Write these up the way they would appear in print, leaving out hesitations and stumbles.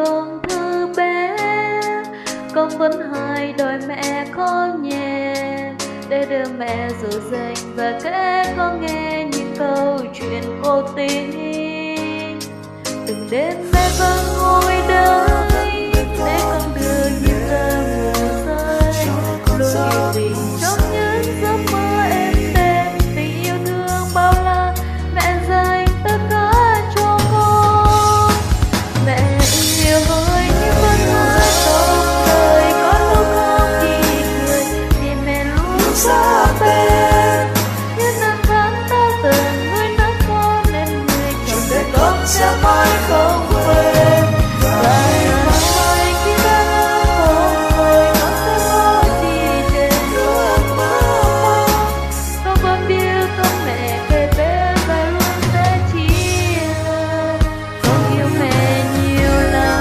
còn thơ bé, con vẫn hay đòi mẹ có nhẹ để đưa mẹ dỗ dành và kể con nghe những câu chuyện cô tình. Từng đêm mẹ vẫn ngồi đây để con đưa những cơn mưa rơi, luôn yên bình trong những giấc mơ êm đềm. Tình yêu thương bao la mẹ dành tất cả cho con. Mẹ yêu ơi như con hát trong đời, có lúc khóc thì cười thì mẹ luôn xa bên. Những năm tháng ta từng nuôi nấng con nên người chồng đời con sẽ mãi không quên. Và mai khi ta không rồi con sẽ có đi trên đường mơ. Con vẫn biết có mẹ kề bên và luôn sẽ chia. Con yêu mẹ nhiều lắm.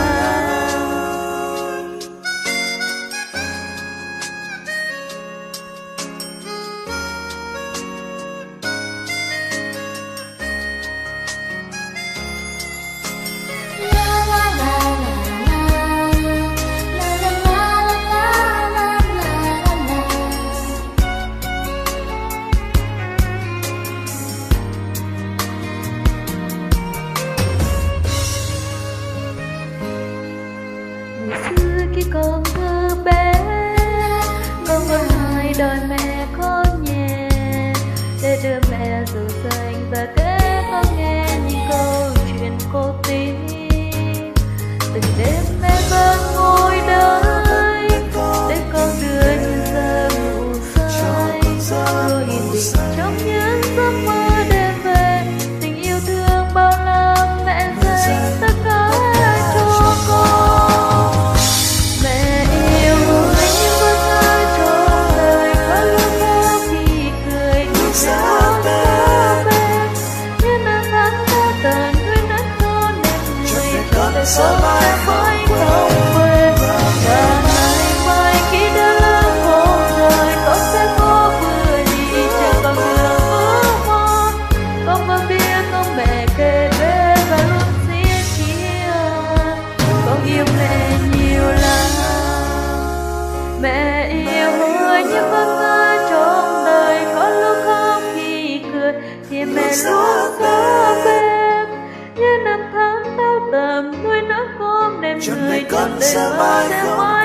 Ngày xưa khi còn thơ bé, con vẫn hay đòi mẹ có nhẹ để đưa mẹ dỗ dành và kể con nghe những câu chuyện cô tình. Từng đêm mẹ vẫn ngồi đây để con đưa những giấc ngủ say, luôn yên bình trong những giấc mơ đêm về. Tình yêu thương bao la mẹ dành tất cả cho con. Mẹ yêu ơi như con thơ trong đời, có lúc khóc thì cười nhưng sẽ luôn xa bên. Những năm tháng ta từng nuôi nấng con nên người chồng đời con sẽ mãi không quên. Và ngày mai khi đã lớn khôn rồi, con sẽ có vừa đi trên con đường ước mơ. Con vẫn biết có mẹ kề bên và luôn sẻ chia. Con yêu mẹ nhiều lắm. Mẹ yêu ơi như con thơ trong đời, có lúc khóc khi cười thì mẹ luôn xa bên. Như năm tháng tao tầm nuôi nấng con nên người chọn đời con sẽ mãi